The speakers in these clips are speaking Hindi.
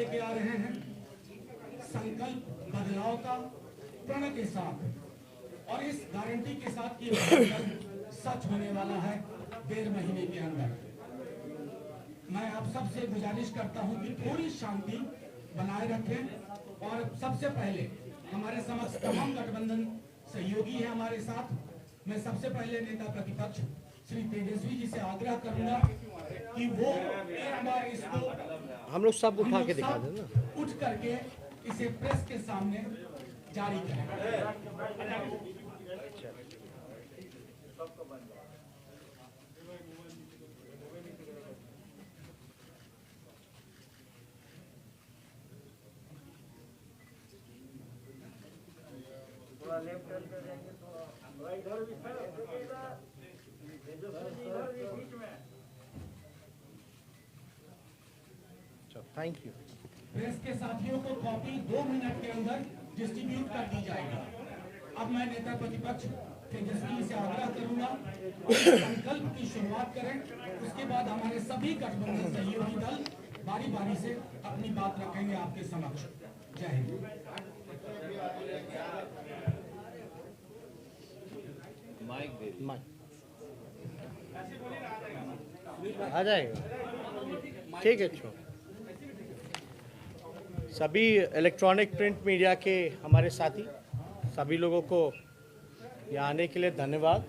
लेके आ रहे हैं संकल्प बदलाव का प्रण के साथ, और इस गारंटी के साथ कि संकल्प सच होने वाला है 1.5 महीने के अंदर। मैं आप सबसे गुजारिश करता हूं कि थोड़ी शांति बनाए रखें, और सबसे पहले हमारे समक्ष तमाम गठबंधन सहयोगी है हमारे साथ। मैं सबसे पहले नेता प्रतिपक्ष श्री तेजस्वी जी से आग्रह करूंगा कि वो एक बार इसको हम लोग सब उठा के दिखा दें ना, उठ करके इसे प्रेस के सामने जारी करें। थोड़ा लेफ्ट टर्न कर देंगे तो इधर भी बीच में। Thank you. प्रेस के साथियों को कॉपी 2 मिनट के अंदर डिस्ट्रीब्यूट कर दी जाएगी। अब मैं नेता प्रतिपक्ष तेजस्वी से आग्रह करूंगा संकल्प की शुरुआत करें, उसके बाद हमारे सभी गठबंधन सहयोगी दल बारी बारी से अपनी बात रखेंगे आपके समक्ष। जय हिंद। माइक आ जाएगा, ठीक है। छोड़ सभी इलेक्ट्रॉनिक प्रिंट मीडिया के हमारे साथी सभी लोगों को यहाँ आने के लिए धन्यवाद।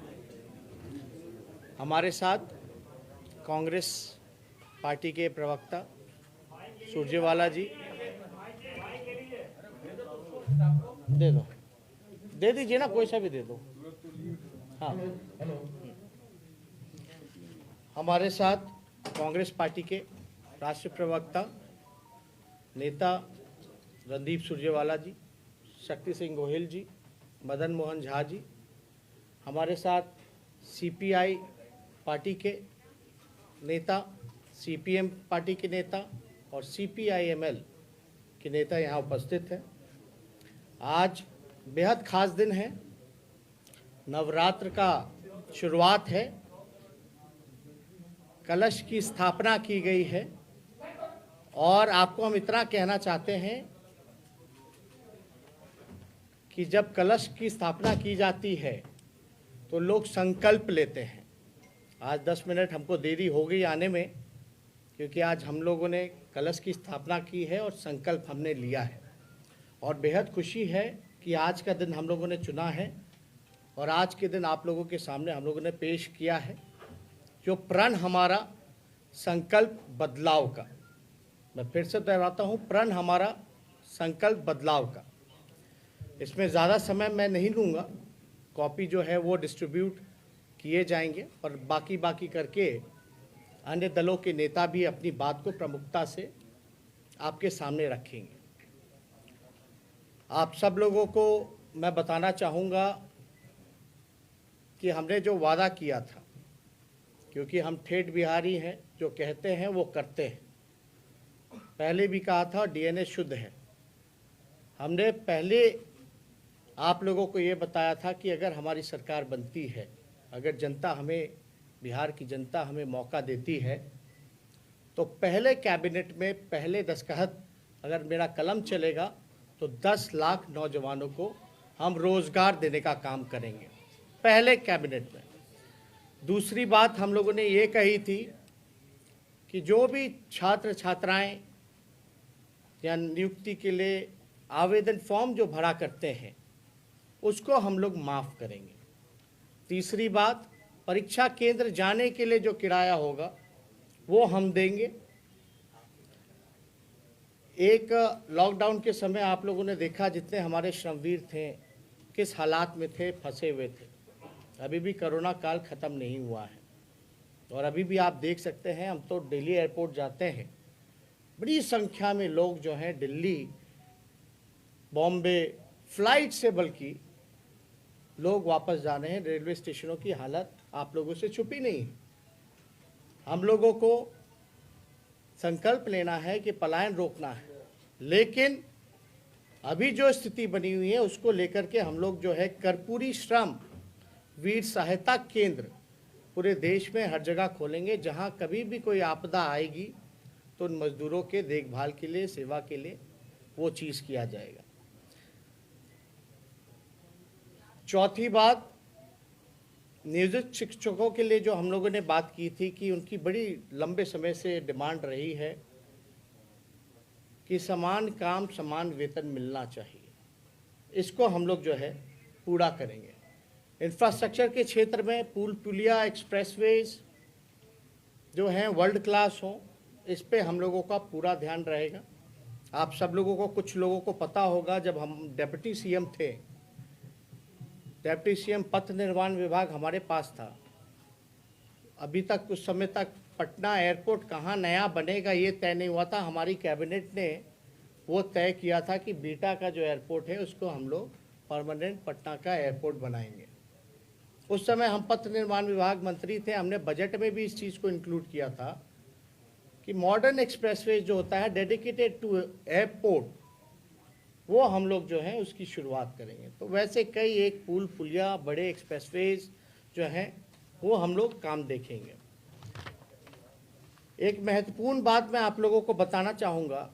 हमारे साथ कांग्रेस पार्टी के प्रवक्ता सुरजेवाला जी, दे दीजिए ना, कोई सा भी दे दो। हाँ, हमारे साथ कांग्रेस पार्टी के राष्ट्रीय प्रवक्ता नेता रणदीप सुरजेवाला जी, शक्ति सिंह गोहिल जी, मदन मोहन झा जी, हमारे साथ सीपीआई पार्टी के नेता, सीपीएम पार्टी के नेता और सीपीआईएमएल के नेता यहाँ उपस्थित हैं। आज बेहद खास दिन है, नवरात्र का शुरुआत है, कलश की स्थापना की गई है, और आपको हम इतना कहना चाहते हैं कि जब कलश की स्थापना की जाती है तो लोग संकल्प लेते हैं। आज 10 मिनट हमको देरी हो गई आने में, क्योंकि आज हम लोगों ने कलश की स्थापना की है और संकल्प हमने लिया है, और बेहद खुशी है कि आज का दिन हम लोगों ने चुना है और आज के दिन आप लोगों के सामने हम लोगों ने पेश किया है जो प्रण हमारा संकल्प बदलाव का। मैं फिर से दोहराता हूँ, प्रण हमारा संकल्प बदलाव का। इसमें ज़्यादा समय मैं नहीं लूँगा, कॉपी जो है वो डिस्ट्रीब्यूट किए जाएंगे और बाकी करके अन्य दलों के नेता भी अपनी बात को प्रमुखता से आपके सामने रखेंगे। आप सब लोगों को मैं बताना चाहूँगा कि हमने जो वादा किया था, क्योंकि हम ठेठ बिहारी हैं, जो कहते हैं वो करते हैं। पहले भी कहा था, डीएनए शुद्ध है। हमने पहले आप लोगों को ये बताया था कि अगर हमारी सरकार बनती है, अगर जनता हमें, बिहार की जनता हमें मौका देती है, तो पहले कैबिनेट में पहले दस्तखत अगर मेरा कलम चलेगा तो 10 लाख नौजवानों को हम रोज़गार देने का काम करेंगे, पहले कैबिनेट में। दूसरी बात हम लोगों ने ये कही थी कि जो भी छात्र छात्राएं या नियुक्ति के लिए आवेदन फॉर्म जो भरा करते हैं उसको हम लोग माफ़ करेंगे। तीसरी बात, परीक्षा केंद्र जाने के लिए जो किराया होगा वो हम देंगे। एक लॉकडाउन के समय आप लोगों ने देखा जितने हमारे श्रमवीर थे किस हालात में थे, फंसे हुए थे। अभी भी कोरोना काल ख़त्म नहीं हुआ है और अभी भी आप देख सकते हैं, हम तो दिल्ली एयरपोर्ट जाते हैं, बड़ी संख्या में लोग जो हैं दिल्ली, बॉम्बे फ्लाइट से बल्कि लोग वापस जा रहे हैं। रेलवे स्टेशनों की हालत आप लोगों से छुपी नहीं है। हम लोगों को संकल्प लेना है कि पलायन रोकना है, लेकिन अभी जो स्थिति बनी हुई है उसको लेकर के हम लोग जो है कर्पूरी श्रम वीर सहायता केंद्र पूरे देश में हर जगह खोलेंगे। जहां कभी भी कोई आपदा आएगी तो उन मजदूरों के देखभाल के लिए, सेवा के लिए वो चीज़ किया जाएगा। चौथी बात, नियोजित शिक्षकों के लिए जो हम लोगों ने बात की थी कि उनकी बड़ी लंबे समय से डिमांड रही है कि समान काम समान वेतन मिलना चाहिए। इसको हम लोग जो है पूरा करेंगे। इंफ्रास्ट्रक्चर के क्षेत्र में पुल पुलिया एक्सप्रेसवेज जो हैं वर्ल्ड क्लास हों, इस पे हम लोगों का पूरा ध्यान रहेगा। आप सब लोगों को, कुछ लोगों को पता होगा, जब हम डिप्टी सीएम थे, डिप्टी सीएम पथ निर्माण विभाग हमारे पास था। अभी तक कुछ समय तक पटना एयरपोर्ट कहाँ नया बनेगा ये तय नहीं हुआ था। हमारी कैबिनेट ने वो तय किया था कि बीटा का जो एयरपोर्ट है उसको हम लोग परमानेंट पटना का एयरपोर्ट बनाएंगे। उस समय हम पथ निर्माण विभाग मंत्री थे, हमने बजट में भी इस चीज़ को इंक्लूड किया था कि मॉडर्न एक्सप्रेसवे जो होता है डेडिकेटेड टू एयरपोर्ट, वो हम लोग जो है उसकी शुरुआत करेंगे। तो वैसे कई एक पुल पुलिया बड़े एक्सप्रेसवेज जो हैं वो हम लोग काम देखेंगे। एक महत्वपूर्ण बात मैं आप लोगों को बताना चाहूँगा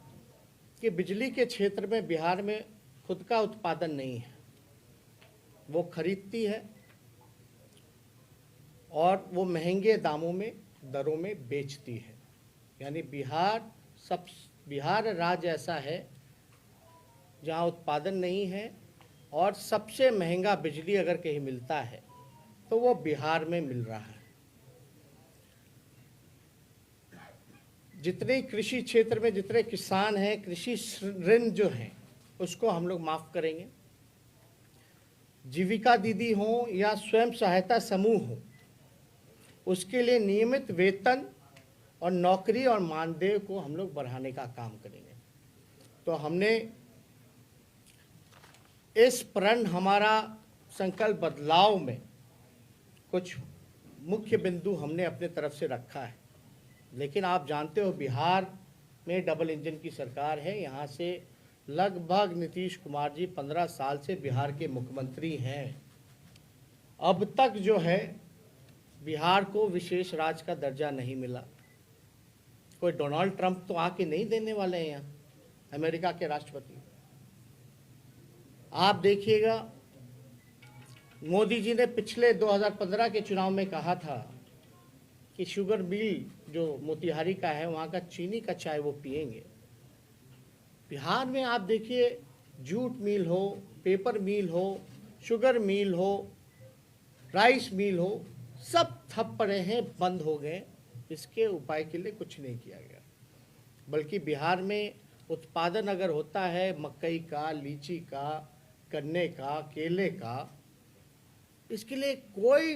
कि बिजली के क्षेत्र में बिहार में खुद का उत्पादन नहीं है, वो खरीदती है और वो महंगे दामों में, दरों में बेचती है। यानी बिहार राज्य ऐसा है जहाँ उत्पादन नहीं है और सबसे महंगा बिजली अगर कहीं मिलता है तो वो बिहार में मिल रहा है। जितने कृषि क्षेत्र में जितने किसान हैं, कृषि ऋण जो हैं उसको हम लोग माफ़ करेंगे। जीविका दीदी हो या स्वयं सहायता समूह हो, उसके लिए नियमित वेतन और नौकरी और मानदेय को हम लोग बढ़ाने का काम करेंगे। तो हमने इस प्रण हमारा संकल्प बदलाव में कुछ मुख्य बिंदु हमने अपने तरफ से रखा है। लेकिन आप जानते हो बिहार में डबल इंजन की सरकार है। यहाँ से लगभग नीतीश कुमार जी 15 साल से बिहार के मुख्यमंत्री हैं। अब तक जो है बिहार को विशेष राज्य का दर्जा नहीं मिला। कोई डोनाल्ड ट्रंप तो आके नहीं देने वाले हैं यहाँ, अमेरिका के राष्ट्रपति। आप देखिएगा, मोदी जी ने पिछले 2015 के चुनाव में कहा था कि शुगर मिल जो मोतिहारी का है वहाँ का चीनी का चाय वो पिएंगे। बिहार में आप देखिए, जूट मिल हो, पेपर मिल हो, शुगर मिल हो, राइस मिल हो, सब ठप पड़े हैं, बंद हो गए। इसके उपाय के लिए कुछ नहीं किया गया। बल्कि बिहार में उत्पादन अगर होता है मकई का, लीची का, गन्ने का, केले का, इसके लिए कोई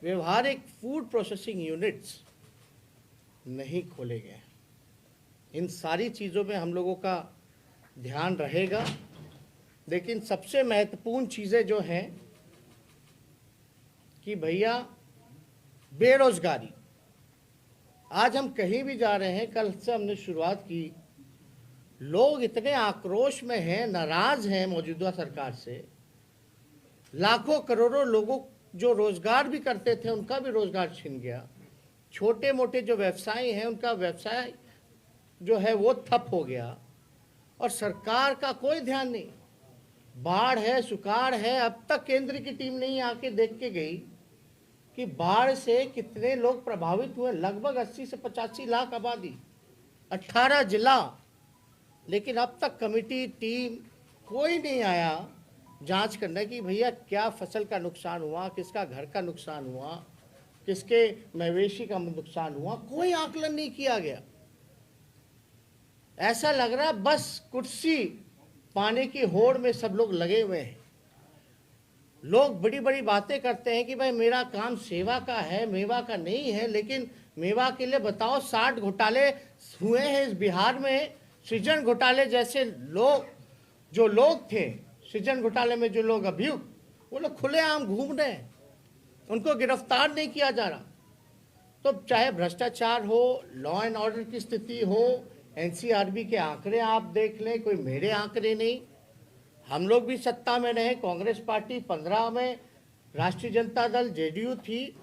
व्यवहारिक फूड प्रोसेसिंग यूनिट्स नहीं खोले गए। इन सारी चीज़ों में हम लोगों का ध्यान रहेगा। लेकिन सबसे महत्वपूर्ण चीज़ें जो हैं कि भैया बेरोजगारी, आज हम कहीं भी जा रहे हैं, कल से हमने शुरुआत की, लोग इतने आक्रोश में हैं, नाराज हैं मौजूदा सरकार से। लाखों करोड़ों लोगों जो रोजगार भी करते थे उनका भी रोजगार छिन गया। छोटे मोटे जो व्यवसायी हैं उनका व्यवसाय जो है वो ठप हो गया और सरकार का कोई ध्यान नहीं। बाढ़ है, सुकाड़ है, अब तक केंद्र की टीम नहीं आके देख के गई कि बाढ़ से कितने लोग प्रभावित हुए। लगभग 80 से 85 लाख आबादी, 18 जिला। लेकिन अब तक कमेटी टीम कोई नहीं आया जांच करने की भैया क्या फसल का नुकसान हुआ, किसका घर का नुकसान हुआ, किसके मवेशी का नुकसान हुआ। कोई आकलन नहीं किया गया। ऐसा लग रहा है बस कुर्सी पाने की होड़ में सब लोग लगे हुए हैं। लोग बड़ी बड़ी बातें करते हैं कि भाई मेरा काम सेवा का है, मेवा का नहीं है। लेकिन मेवा के लिए बताओ 60 घोटाले हुए हैं इस बिहार में। सृजन घोटाले जैसे लोग, जो लोग थे सृजन घोटाले में, जो लोग अभियुक्त, वो लोग खुलेआम घूम रहे हैं, उनको गिरफ्तार नहीं किया जा रहा। तो चाहे भ्रष्टाचार हो, लॉ एंड ऑर्डर की स्थिति हो, एनसीआरबी के आंकड़े आप देख लें, कोई मेरे आंकड़े नहीं। हम लोग भी सत्ता में रहे, कांग्रेस पार्टी 15 में, राष्ट्रीय जनता दल जेडीयू थी।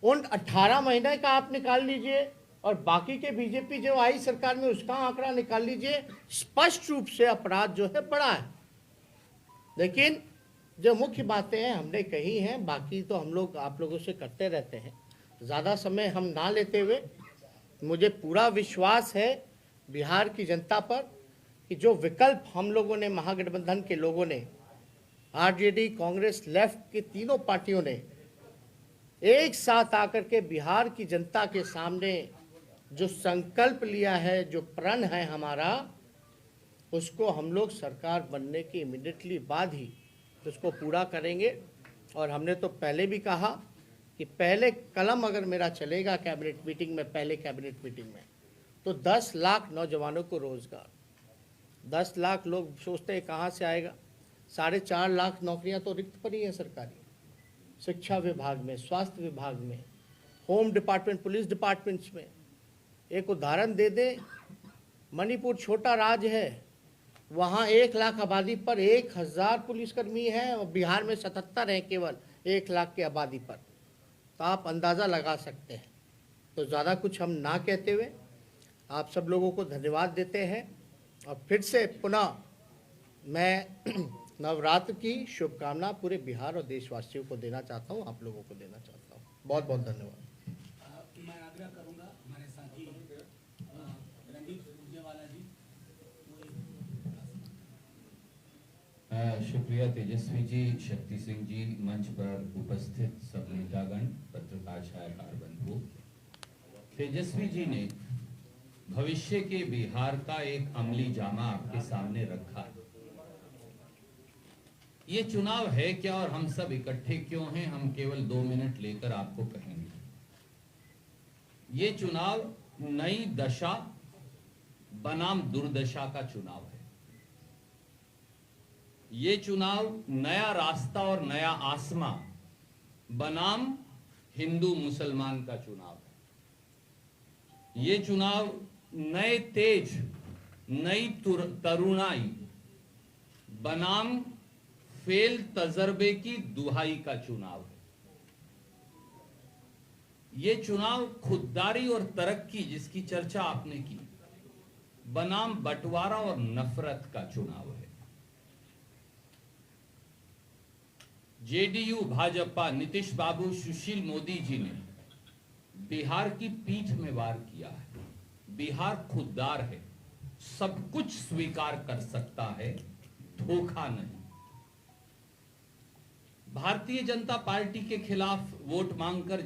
उन 18 महीने का आप निकाल लीजिए, और बाकी के बीजेपी जो आई सरकार में उसका आंकड़ा निकाल लीजिए, स्पष्ट रूप से अपराध जो है बढ़ा है। लेकिन जो मुख्य बातें हैं हमने कही हैं, बाकी तो हम लोग आप लोगों से करते रहते हैं। ज़्यादा समय हम ना लेते हुए, मुझे पूरा विश्वास है बिहार की जनता पर कि जो विकल्प हम लोगों ने, महागठबंधन के लोगों ने, आरजेडी, कांग्रेस, लेफ्ट की तीनों पार्टियों ने एक साथ आकर के बिहार की जनता के सामने जो संकल्प लिया है, जो प्रण है हमारा, उसको हम लोग सरकार बनने के इमीडिएटली बाद ही उसको पूरा करेंगे। और हमने तो पहले भी कहा कि पहले कलम अगर मेरा चलेगा कैबिनेट मीटिंग में, पहले कैबिनेट मीटिंग में, तो 10 लाख नौजवानों को रोजगार, 10 लाख लोग सोचते हैं कहाँ से आएगा, 4.5 लाख नौकरियां तो रिक्त पड़ी हैं सरकारी, शिक्षा विभाग में, स्वास्थ्य विभाग में, होम डिपार्टमेंट, पुलिस डिपार्टमेंट्स में। एक उदाहरण दे दें, मणिपुर छोटा राज्य है, वहाँ 1 लाख आबादी पर 1000 पुलिसकर्मी हैं और बिहार में 77 हैं केवल 1 लाख की आबादी पर। तो आप अंदाज़ा लगा सकते हैं। तो ज़्यादा कुछ हम ना कहते हुए आप सब लोगों को धन्यवाद देते हैं और फिर से पुनः मैं नवरात्र की शुभकामना पूरे बिहार और देशवासियों को देना चाहता हूँ, आप लोगों को देना चाहता हूँ। बहुत बहुत धन्यवाद। मैं आग्रह करूंगा हमारे साथी रणदीप सुरजेवाला जी। शुक्रिया तेजस्वी जी, शक्ति सिंह जी, मंच पर उपस्थित सब नेतागण, पत्रकार, छायाकार बंधु। तेजस्वी जी ने भविष्य के बिहार का एक अमली जामा आपके सामने रखा है। ये चुनाव है क्या और हम सब इकट्ठे क्यों हैं, हम केवल 2 मिनट लेकर आपको कहेंगे। ये चुनाव नई दशा बनाम दुर्दशा का चुनाव है। ये चुनाव नया रास्ता और नया आसमां बनाम हिंदू मुसलमान का चुनाव है। ये चुनाव नए तेज, नई तरुणाई बनाम फेल तजर्बे की दुहाई का चुनाव है। ये चुनाव खुददारी और तरक्की, जिसकी चर्चा आपने की, बनाम बंटवारा और नफरत का चुनाव है। जेडीयू, भाजपा, नीतीश बाबू, सुशील मोदी जी ने बिहार की पीठ में वार किया है। बिहार खुददार है, सब कुछ स्वीकार कर सकता है, धोखा नहीं। भारतीय जनता पार्टी के खिलाफ वोट मांगकर